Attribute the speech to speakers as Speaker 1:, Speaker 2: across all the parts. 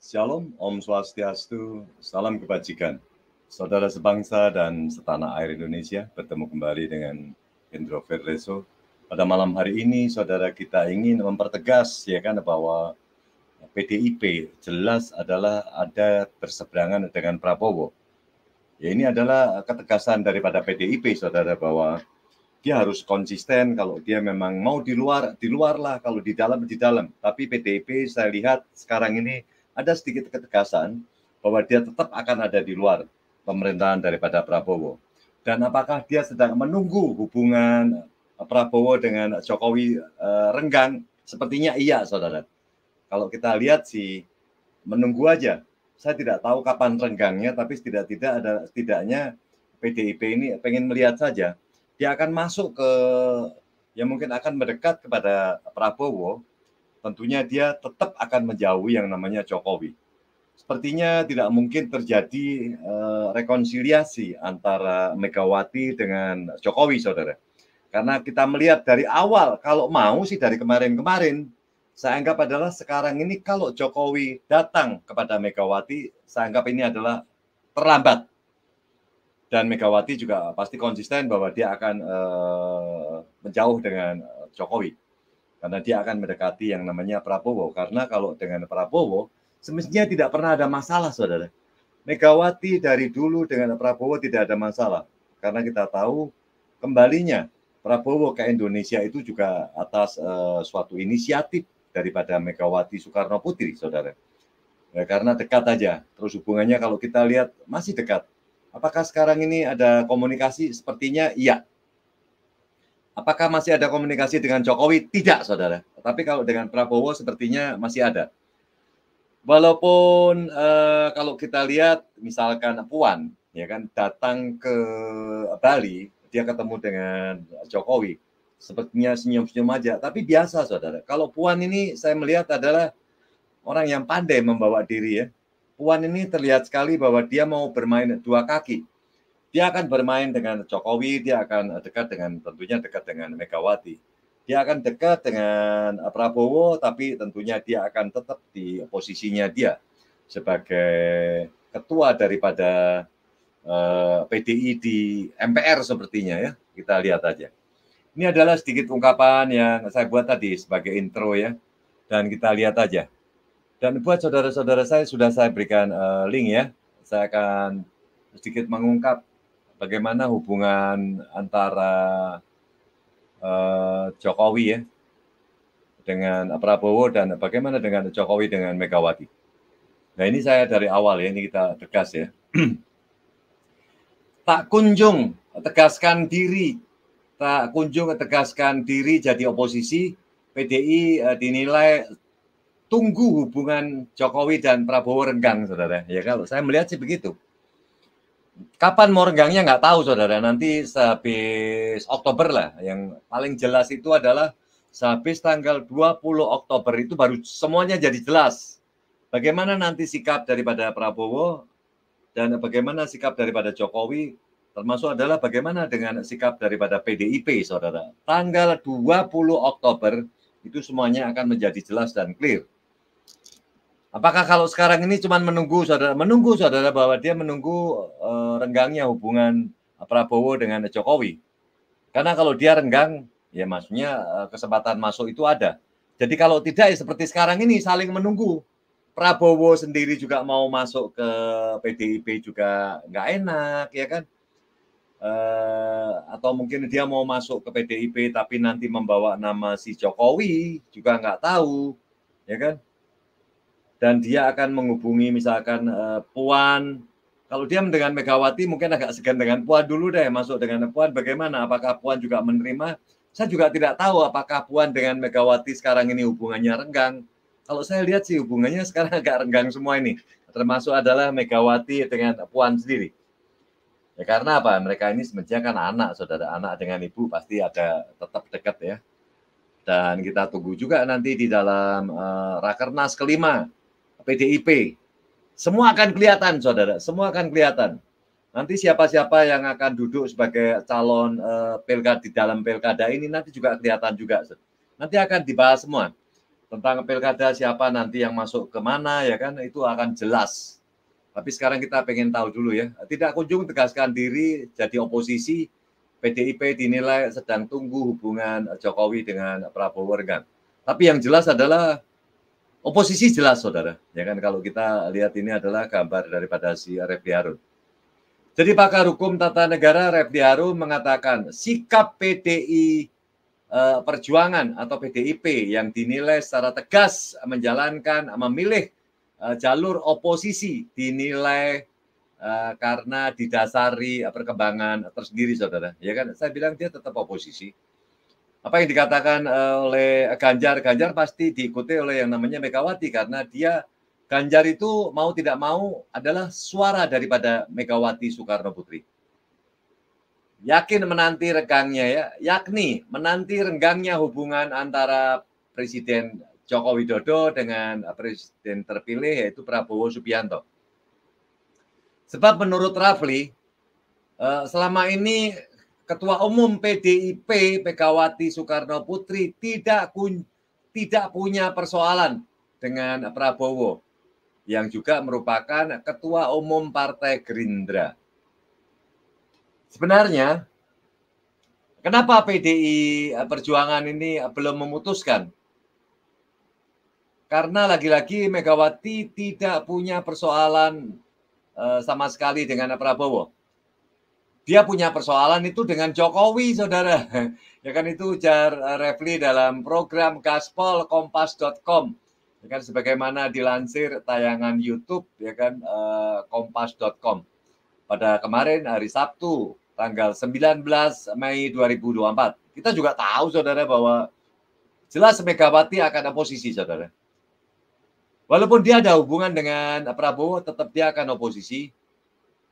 Speaker 1: Shalom, Om Swastiastu, salam kebajikan. Saudara sebangsa dan setanah air Indonesia, bertemu kembali dengan Hendro Verleso. Pada malam hari ini, saudara kita ingin mempertegas ya kan bahwa PDIP jelas adalah ada berseberangan dengan Prabowo. Ya ini adalah ketegasan daripada PDIP, saudara, bahwa dia harus konsisten. Kalau dia memang mau di luar lah. Kalau di dalam. Tapi PDIP saya lihat sekarang ini ada sedikit ketegasan bahwa dia tetap akan ada di luar pemerintahan daripada Prabowo. Dan apakah dia sedang menunggu hubungan Prabowo dengan Jokowi renggang? Sepertinya iya, saudara. Kalau kita lihat sih menunggu aja. Saya tidak tahu kapan renggangnya, tapi setidaknya PDIP ini pengen melihat saja. Dia akan masuk ke, ya mungkin akan mendekat kepada Prabowo, tentunya dia tetap akan menjauhi yang namanya Jokowi. Sepertinya tidak mungkin terjadi rekonsiliasi antara Megawati dengan Jokowi, saudara. Karena kita melihat dari awal, kalau mau sih dari kemarin-kemarin, saya anggap adalah sekarang ini kalau Jokowi datang kepada Megawati, saya anggap ini adalah terlambat. Dan Megawati juga pasti konsisten bahwa dia akan menjauh dengan Jokowi. Karena dia akan mendekati yang namanya Prabowo. Karena kalau dengan Prabowo, semestinya tidak pernah ada masalah, saudara. Megawati dari dulu dengan Prabowo tidak ada masalah. Karena kita tahu kembalinya Prabowo ke Indonesia itu juga atas suatu inisiatif daripada Megawati Soekarno Putri, saudara. Ya, karena dekat aja. Terus hubungannya kalau kita lihat masih dekat. Apakah sekarang ini ada komunikasi? Sepertinya iya. Apakah masih ada komunikasi dengan Jokowi? Tidak, saudara. Tapi kalau dengan Prabowo sepertinya masih ada. Walaupun kalau kita lihat misalkan Puan ya kan datang ke Bali, dia ketemu dengan Jokowi, sepertinya senyum-senyum aja, tapi biasa, saudara. Kalau Puan ini saya melihat adalah orang yang pandai membawa diri ya. Puan ini terlihat sekali bahwa dia mau bermain dua kaki. Dia akan bermain dengan Jokowi, dia akan tentunya dekat dengan Megawati. Dia akan dekat dengan Prabowo, tapi tentunya dia akan tetap di posisinya dia sebagai ketua daripada PDI di MPR sepertinya ya. Kita lihat aja. Ini adalah sedikit ungkapan yang saya buat tadi sebagai intro ya. Dan kita lihat aja. Dan buat saudara-saudara saya sudah saya berikan link ya. Saya akan sedikit mengungkap bagaimana hubungan antara Jokowi ya dengan Prabowo dan bagaimana dengan Jokowi dengan Megawati. Nah ini saya dari awal ya, ini kita tegas ya. Tak kunjung tegaskan diri jadi oposisi, PDI dinilai tunggu hubungan Jokowi dan Prabowo renggang, saudara. Ya kalau saya melihat sih begitu. Kapan mau renggangnya nggak tahu, saudara. Nanti sehabis Oktober lah. Yang paling jelas itu adalah sehabis tanggal 20 Oktober itu baru semuanya jadi jelas. Bagaimana nanti sikap daripada Prabowo dan bagaimana sikap daripada Jokowi, termasuk adalah bagaimana dengan sikap daripada PDIP, saudara. Tanggal 20 Oktober itu semuanya akan menjadi jelas dan clear. Apakah kalau sekarang ini cuma menunggu saudara bahwa dia menunggu renggangnya hubungan Prabowo dengan Jokowi. Karena kalau dia renggang, ya maksudnya kesempatan masuk itu ada. Jadi kalau tidak ya seperti sekarang ini saling menunggu. Prabowo sendiri juga mau masuk ke PDIP juga nggak enak, ya kan? Atau mungkin dia mau masuk ke PDIP tapi nanti membawa nama si Jokowi juga nggak tahu, ya kan? Dan dia akan menghubungi misalkan Puan. Kalau dia dengan Megawati mungkin agak segan dengan Puan dulu deh, masuk dengan Puan bagaimana? Apakah Puan juga menerima? Saya juga tidak tahu apakah Puan dengan Megawati sekarang ini hubungannya renggang. Kalau saya lihat sih hubungannya sekarang agak renggang semua ini. Termasuk adalah Megawati dengan Puan sendiri. Ya karena apa? Mereka ini sebenarnya kan anak, saudara. Anak dengan ibu pasti ada tetap dekat ya. Dan kita tunggu juga nanti di dalam Rakernas kelima PDIP. Semua akan kelihatan, saudara. Semua akan kelihatan. Nanti siapa-siapa yang akan duduk sebagai calon pilkada di dalam pilkada ini nanti juga kelihatan juga. Nanti akan dibahas semua. tentang pilkada siapa nanti yang masuk ke mana ya kan, itu akan jelas. Tapi sekarang kita pengen tahu dulu ya, tidak kunjung tegaskan diri jadi oposisi, PDIP dinilai sedang tunggu hubungan Jokowi dengan Prabowo renggang. Tapi yang jelas adalah oposisi jelas, saudara. Ya kan, kalau kita lihat ini adalah gambar daripada si Refli Harun. Jadi pakar hukum tata negara Refli Harun mengatakan sikap PDI Perjuangan atau PDIP yang dinilai secara tegas memilih jalur oposisi dinilai karena didasari perkembangan tersendiri, saudara. Ya kan, saya bilang dia tetap oposisi. Apa yang dikatakan oleh Ganjar pasti diikuti oleh yang namanya Megawati karena Ganjar itu mau tidak mau adalah suara daripada Megawati Soekarno Putri. Yakni menanti renggangnya hubungan antara Presiden Joko Widodo dengan Presiden terpilih yaitu Prabowo Subianto. Sebab menurut Rafli, selama ini Ketua Umum PDIP Megawati Soekarno Putri tidak punya persoalan dengan Prabowo yang juga merupakan Ketua Umum Partai Gerindra. Sebenarnya, kenapa PDI Perjuangan ini belum memutuskan? Karena lagi-lagi Megawati tidak punya persoalan sama sekali dengan Prabowo. Dia punya persoalan itu dengan Jokowi, saudara. Ya kan, itu ujar Refli dalam program Gaspol Kompas.com. Ya kan, sebagaimana dilansir tayangan YouTube ya kan Kompas.com. Pada kemarin hari Sabtu tanggal 19 Mei 2024. Kita juga tahu, saudara, bahwa jelas Megawati akan oposisi, saudara. Walaupun dia ada hubungan dengan Prabowo, tetap dia akan oposisi.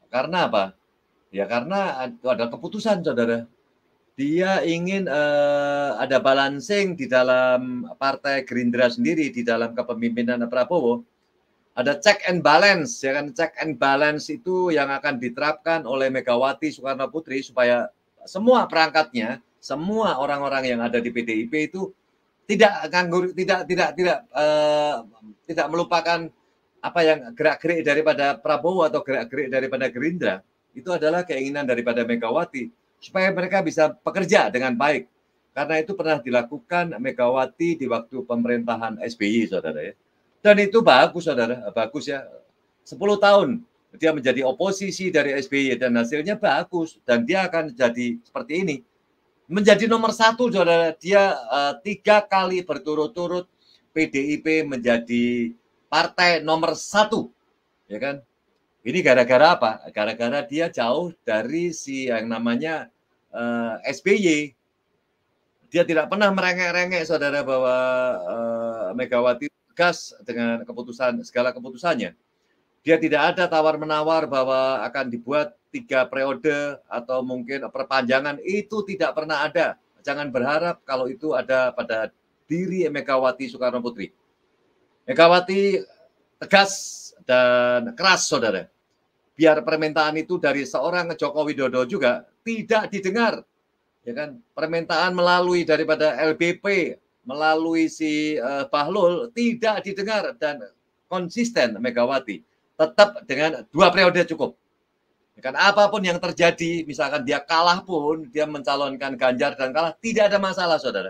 Speaker 1: Karena apa? Ya karena itu ada keputusan, saudara. Dia ingin ada balancing di dalam Partai Gerindra sendiri, di dalam kepemimpinan Prabowo. Ada check and balance, ya kan? Check and balance itu yang akan diterapkan oleh Megawati Soekarno Putri supaya semua perangkatnya, semua orang-orang yang ada di PDIP itu tidak nganggur, tidak melupakan apa yang gerak-gerik daripada Prabowo atau gerak-gerik daripada Gerindra. Itu adalah keinginan daripada Megawati supaya mereka bisa bekerja dengan baik. Karena itu pernah dilakukan Megawati di waktu pemerintahan SBY, saudara ya. Dan itu bagus, saudara, bagus ya. 10 tahun dia menjadi oposisi dari SBY dan hasilnya bagus. Dan dia akan jadi seperti ini. Menjadi nomor 1, saudara. Dia 3 kali berturut-turut PDIP menjadi partai nomor 1. Ya kan? Ini gara-gara apa? Gara-gara dia jauh dari si yang namanya SBY. Dia tidak pernah merengek-rengek, saudara, bahwa Megawati tegas dengan segala keputusannya. Dia tidak ada tawar-menawar bahwa akan dibuat 3 periode atau mungkin perpanjangan, itu tidak pernah ada. Jangan berharap kalau itu ada pada diri Megawati Soekarno Putri. Megawati tegas dan keras, saudara. Biar permintaan itu dari seorang Joko Widodo juga tidak didengar. Ya kan? Permintaan melalui daripada LBP, melalui si Bahlul tidak didengar dan konsisten Megawati. Tetap dengan 2 periode cukup. Ya kan? Apapun yang terjadi, misalkan dia kalah pun, dia mencalonkan Ganjar dan kalah, tidak ada masalah, saudara.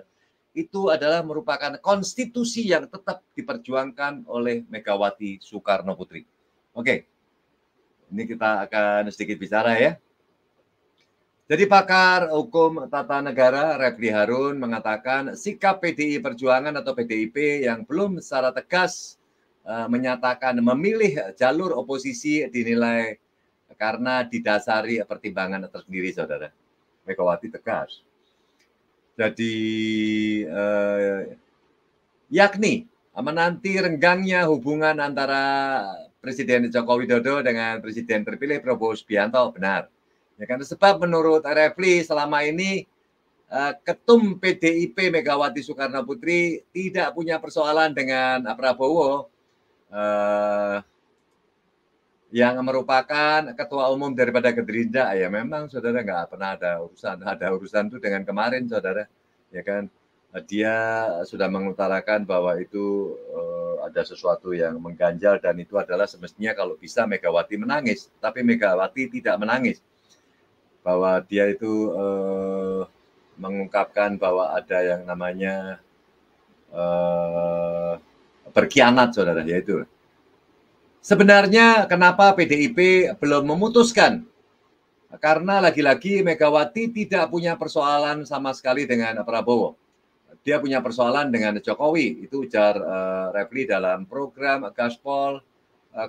Speaker 1: Itu adalah merupakan konstitusi yang tetap diperjuangkan oleh Megawati Soekarno Putri. Oke, ini kita akan sedikit bicara ya. Jadi pakar hukum tata negara Refli Harun mengatakan sikap PDI Perjuangan atau PDIP yang belum secara tegas menyatakan memilih jalur oposisi dinilai karena didasari pertimbangan tersendiri, saudara. Megawati tegas. Jadi yakni menanti renggangnya hubungan antara Presiden Joko Widodo dengan Presiden terpilih Prabowo Subianto, benar. Ya kan, sebab menurut Refli selama ini ketum PDIP Megawati Soekarno Putri tidak punya persoalan dengan Prabowo yang merupakan ketua umum daripada Gerindra. Ya memang, saudara, nggak pernah ada urusan itu dengan kemarin, saudara, ya kan. dia sudah mengutarakan bahwa itu ada sesuatu yang mengganjal dan itu adalah semestinya kalau bisa Megawati menangis, tapi Megawati tidak menangis. Bahwa dia itu mengungkapkan bahwa ada yang namanya berkhianat, saudara, yaitu. Sebenarnya kenapa PDIP belum memutuskan? Karena lagi-lagi Megawati tidak punya persoalan sama sekali dengan Prabowo. Dia punya persoalan dengan Jokowi. Itu ujar Refli dalam program Gaspol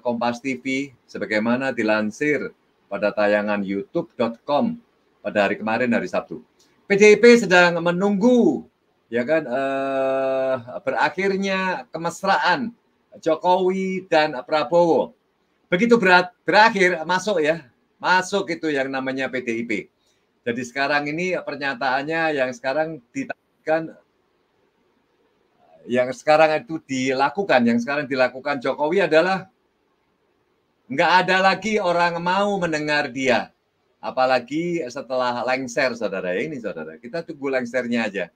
Speaker 1: Kompas TV sebagaimana dilansir pada tayangan youtube.com pada hari kemarin, hari Sabtu. PDIP sedang menunggu ya kan berakhirnya kemesraan Jokowi dan Prabowo. Begitu berakhir masuk itu yang namanya PDIP. Jadi sekarang ini pernyataannya yang sekarang dilakukan, yang sekarang dilakukan Jokowi adalah nggak ada lagi orang mau mendengar dia. Apalagi setelah lengser, saudara. Ini, saudara, kita tunggu lengsernya aja.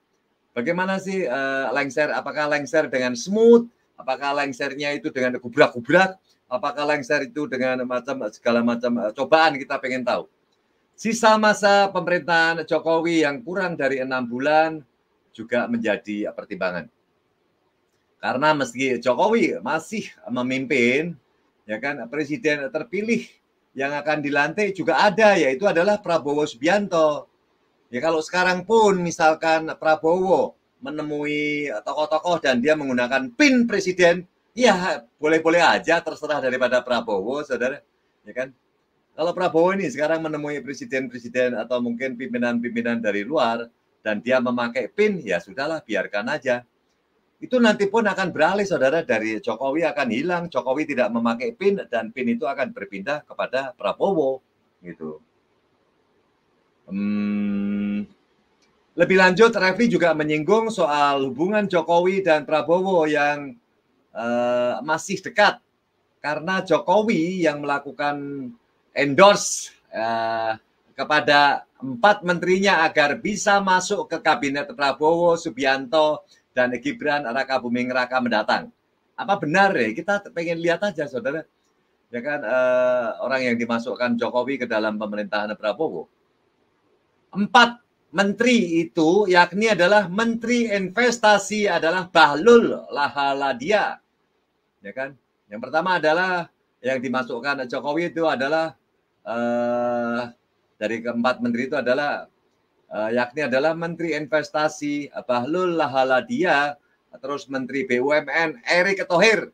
Speaker 1: Bagaimana sih lengser? Apakah lengser dengan smooth? Apakah lengsernya itu dengan gubrak-gubrak? Apakah lengser itu dengan segala macam cobaan? Kita pengen tahu. Sisa masa pemerintahan Jokowi yang kurang dari 6 bulan juga menjadi pertimbangan. Karena meski Jokowi masih memimpin, ya kan, presiden terpilih yang akan dilantik juga ada, yaitu adalah Prabowo Subianto. Ya kalau sekarang pun misalkan Prabowo menemui tokoh-tokoh dan dia menggunakan PIN presiden, ya boleh-boleh aja, terserah daripada Prabowo, saudara. Ya kan? Kalau Prabowo ini sekarang menemui presiden-presiden atau mungkin pimpinan-pimpinan dari luar dan dia memakai PIN, ya sudahlah, biarkan aja. Itu nanti pun akan beralih, saudara, dari Jokowi akan hilang, Jokowi tidak memakai PIN dan PIN itu akan berpindah kepada Prabowo, gitu. Lebih lanjut, Refli juga menyinggung soal hubungan Jokowi dan Prabowo yang masih dekat karena Jokowi yang melakukan endorse kepada 4 menterinya agar bisa masuk ke kabinet Prabowo, Subianto, dan Gibran Rakabuming Raka mendatang. Apa benar ya? Kita pengen lihat aja, saudara. Ya kan, orang yang dimasukkan Jokowi ke dalam pemerintahan Prabowo. 4 menteri itu yakni adalah Menteri Investasi adalah Bahlul Lahaladia. Ya kan? Yang pertama adalah yang dimasukkan Jokowi itu adalah dari keempat menteri itu adalah yakni adalah Menteri Investasi Bahlul Lahaladia, terus Menteri BUMN Erick Thohir,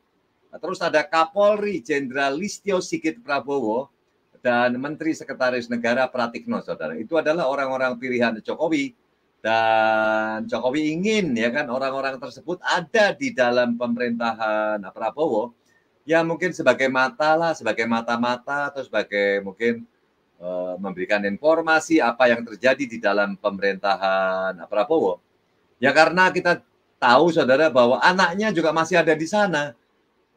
Speaker 1: terus ada Kapolri Jenderal Listio Sigit Prabowo, dan Menteri Sekretaris Negara Pratikno, saudara. Itu adalah orang-orang pilihan Jokowi. Dan Jokowi ingin ya kan orang-orang tersebut ada di dalam pemerintahan Prabowo. Ya mungkin sebagai sebagai mata-mata atau sebagai mungkin memberikan informasi apa yang terjadi di dalam pemerintahan Prabowo. Ya karena kita tahu, saudara, bahwa anaknya juga masih ada di sana.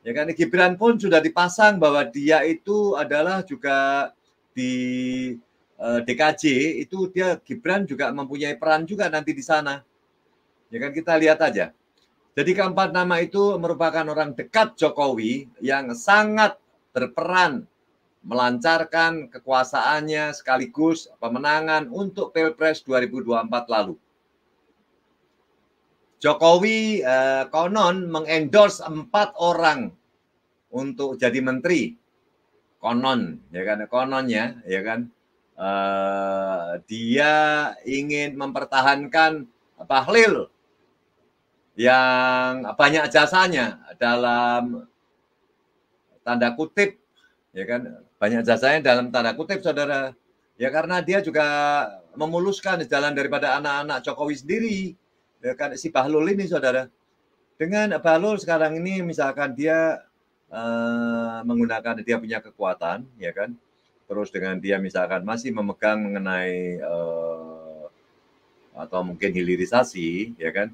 Speaker 1: Ya kan, Gibran pun sudah dipasang bahwa dia itu adalah juga di DKJ, itu dia Gibran juga mempunyai peran juga nanti di sana. Ya kan, kita lihat aja. Jadi keempat nama itu merupakan orang dekat Jokowi yang sangat berperan melancarkan kekuasaannya sekaligus pemenangan untuk Pilpres 2024 lalu. Jokowi konon mengendorse 4 orang untuk jadi menteri. Konon, ya kan, kononnya, ya kan, dia ingin mempertahankan Bahlil yang banyak jasanya dalam tanda kutip, ya kan, banyak jasanya dalam tanda kutip, saudara. Ya karena dia juga memuluskan jalan daripada anak-anak Jokowi sendiri, ya kan, si Bahlil ini, saudara. Dengan Bahlil sekarang ini misalkan dia menggunakan, dia punya kekuatan, ya kan, terus dengan dia misalkan masih memegang mengenai atau mungkin hilirisasi, ya kan,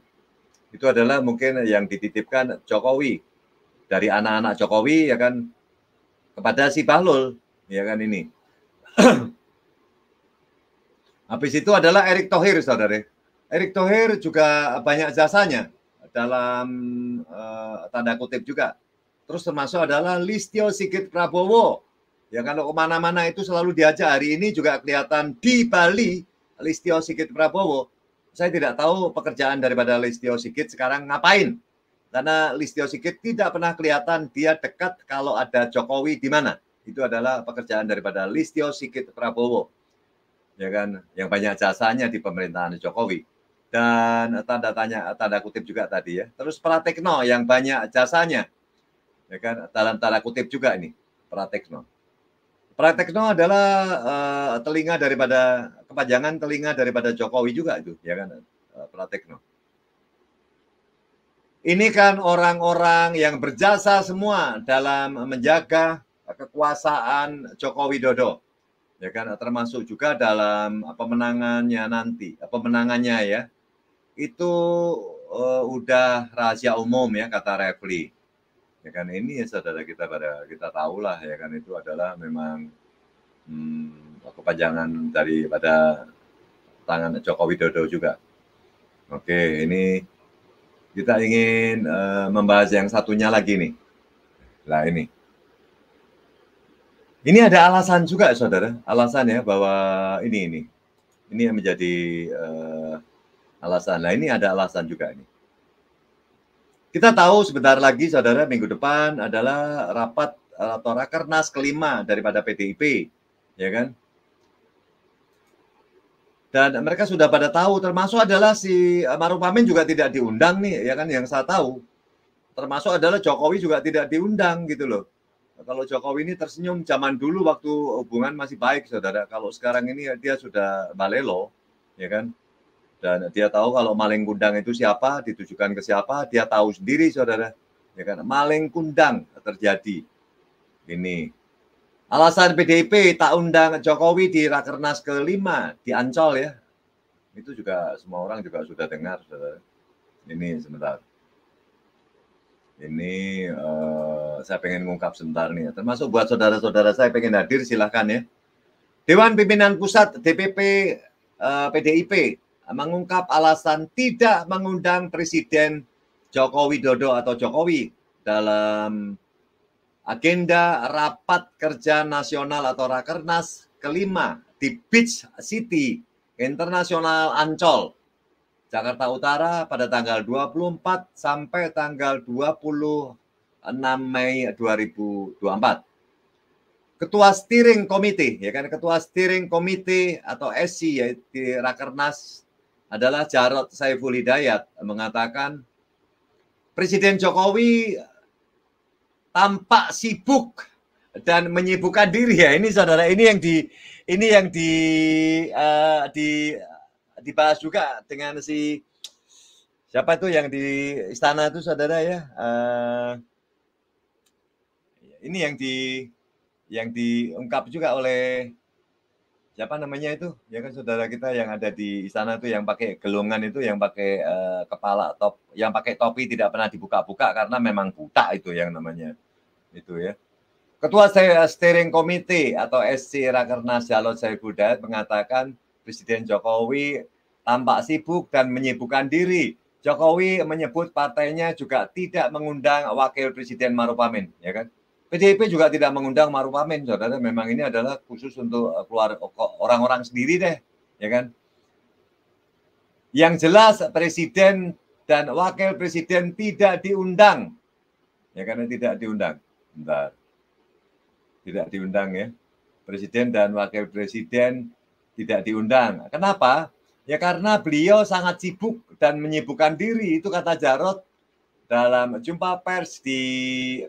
Speaker 1: itu adalah mungkin yang dititipkan Jokowi dari anak-anak Jokowi, ya kan, kepada si Bahlil, ya kan, ini. Habis itu adalah Erick Thohir, saudara. Erick Thohir juga banyak jasanya dalam tanda kutip juga. Terus termasuk adalah Listio Sigit Prabowo. Ya kalau kemana-mana itu selalu diajak. Hari ini juga kelihatan di Bali Listio Sigit Prabowo. Saya tidak tahu pekerjaan daripada Listio Sigit sekarang ngapain. Karena Listio Sigit tidak pernah kelihatan dia dekat kalau ada Jokowi di mana. Itu adalah pekerjaan daripada Listio Sigit Prabowo. Ya kan, yang banyak jasanya di pemerintahan Jokowi. Dan tanda kutip juga tadi ya. Terus Pratekno yang banyak jasanya. Ya kan, dalam tanda kutip juga ini, Pratekno. Pratekno adalah telinga daripada kepanjangan telinga daripada Jokowi juga itu, ya kan, Pratekno. Ini kan orang-orang yang berjasa semua dalam menjaga kekuasaan Joko Widodo, ya kan, termasuk juga dalam pemenangannya ya, itu udah rahasia umum ya kata Refli, ya kan. Ini ya saudara kita tahulah ya kan, itu adalah memang kepanjangan daripada tangan Joko Widodo juga. Oke, ini kita ingin membahas yang satunya lagi nih. Nah ini ada alasan juga saudara, alasan ya bahwa ini yang menjadi alasan. Nah ini ada alasan juga ini. Kita tahu sebentar lagi saudara, minggu depan adalah rapat atau rakernas kelima daripada PDIP, ya kan? Dan mereka sudah pada tahu, termasuk adalah si Maruf Amin juga tidak diundang nih, ya kan, yang saya tahu. Termasuk adalah Jokowi juga tidak diundang gitu loh. Kalau Jokowi ini tersenyum zaman dulu waktu hubungan masih baik, saudara. Kalau sekarang ini dia sudah balelo, ya kan. Dan dia tahu kalau maling kundang itu siapa, ditujukan ke siapa, dia tahu sendiri, saudara. Ya kan, maling kundang terjadi. Ini alasan PDIP tak undang Jokowi di Rakernas ke-5 di Ancol ya. Itu juga semua orang juga sudah dengar, saudara. Ini sebentar. Ini saya pengen ngungkap sebentar nih. Termasuk buat saudara-saudara saya pengen hadir, silahkan ya. Dewan Pimpinan Pusat DPP PDIP mengungkap alasan tidak mengundang Presiden Joko Widodo atau Jokowi dalam agenda rapat kerja nasional atau Rakernas ke-5 di Beach City Internasional Ancol, Jakarta Utara pada tanggal 24 sampai tanggal 26 Mei 2024. Ketua Steering Committee, ya kan, Ketua Steering Committee atau SC ya, di Rakernas adalah Jarod Saiful Hidayat mengatakan Presiden Jokowi tampak sibuk dan menyibukkan diri ya. Ini saudara, ini yang dibahas juga dengan si siapa itu yang di istana itu saudara ya. Ini yang diungkap juga oleh siapa namanya itu, ya kan, saudara kita yang ada di istana itu yang pakai gelongan itu, yang pakai kepala top, yang pakai topi tidak pernah dibuka-buka karena memang buta itu yang namanya itu ya. Ketua Steering Committee atau SC Rakernas Jarod Saiful Hidayat mengatakan Presiden Jokowi tampak sibuk dan menyibukkan diri. Jokowi menyebut partainya juga tidak mengundang Wakil Presiden Maruf Amin, ya kan? PDIP juga tidak mengundang Maruf Amin, saudara. Memang ini adalah khusus untuk keluar orang-orang sendiri deh, ya kan? Yang jelas Presiden dan Wakil Presiden tidak diundang, ya kan, tidak diundang. Bentar. Tidak diundang ya. Presiden dan Wakil Presiden tidak diundang. Kenapa? Ya karena beliau sangat sibuk dan menyibukkan diri, itu kata Jarod dalam jumpa pers di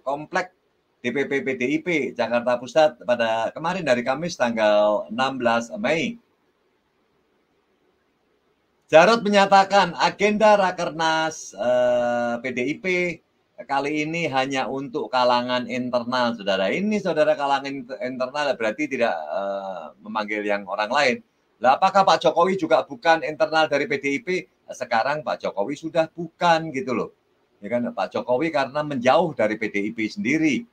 Speaker 1: Komplek DPP PDIP Jakarta Pusat pada kemarin hari Kamis tanggal 16 Mei. Jarod menyatakan agenda Rakernas PDIP kali ini hanya untuk kalangan internal, saudara. Ini saudara, kalangan internal berarti tidak memanggil yang orang lain. Lah, apakah Pak Jokowi juga bukan internal dari PDIP? Sekarang Pak Jokowi sudah bukan gitu loh. Ya kan, Pak Jokowi karena menjauh dari PDIP sendiri.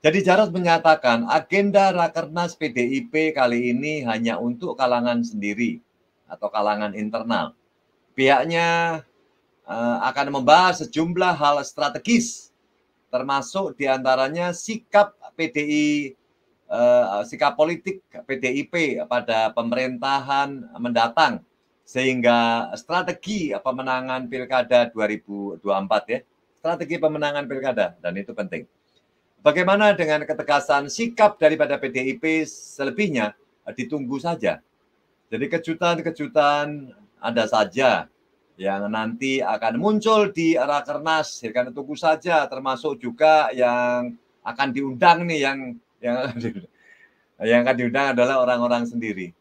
Speaker 1: Jadi Jarod menyatakan agenda Rakernas PDIP kali ini hanya untuk kalangan sendiri atau kalangan internal. Pihaknya akan membahas sejumlah hal strategis, termasuk diantaranya sikap PDI, sikap politik PDIP pada pemerintahan mendatang, sehingga strategi pemenangan pilkada 2024 ya, strategi pemenangan pilkada, dan itu penting. Bagaimana dengan ketegasan sikap daripada PDIP selebihnya ditunggu saja. Jadi kejutan-kejutan ada saja yang nanti akan muncul di Rakernas, ya kan, tunggu saja, termasuk juga yang akan diundang nih, yang akan diundang adalah orang-orang sendiri.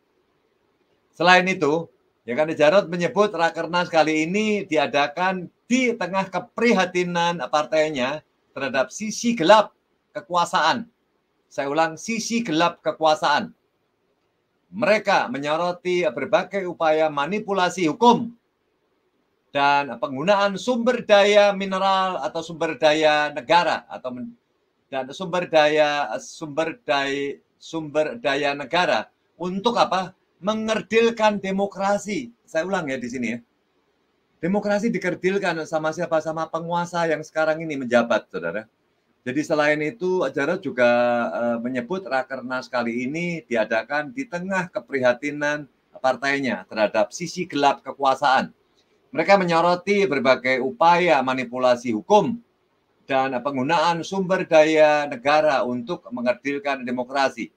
Speaker 1: Selain itu, ya kan, Jarod menyebut Rakernas kali ini diadakan di tengah keprihatinan partainya terhadap sisi gelap kekuasaan. Saya ulang, sisi gelap kekuasaan. Mereka menyoroti berbagai upaya manipulasi hukum dan penggunaan sumber daya mineral atau sumber daya negara dan sumber daya negara untuk apa? Mengerdilkan demokrasi. Saya ulang ya di sini ya. Demokrasi dikerdilkan sama siapa? Sama penguasa yang sekarang ini menjabat, saudara. Jadi selain itu, Jarod juga menyebut Rakernas kali ini diadakan di tengah keprihatinan partainya terhadap sisi gelap kekuasaan. Mereka menyoroti berbagai upaya manipulasi hukum dan penggunaan sumber daya negara untuk mengerdilkan demokrasi.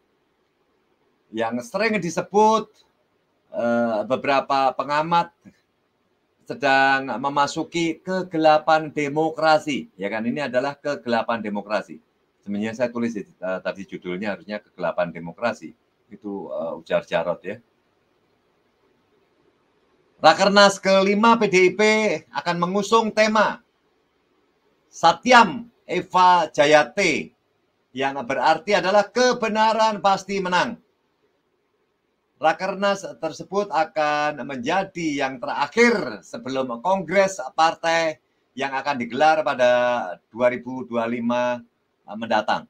Speaker 1: Yang sering disebut beberapa pengamat sedang memasuki kegelapan demokrasi, ya kan? Ini adalah kegelapan demokrasi. Sebenarnya saya tulis tadi judulnya harusnya kegelapan demokrasi. Itu ujar Jarod ya. Rakernas ke-5 PDIP akan mengusung tema Satyam Eva Jayate, yang berarti adalah kebenaran pasti menang. Rakernas tersebut akan menjadi yang terakhir sebelum kongres partai yang akan digelar pada 2025 mendatang.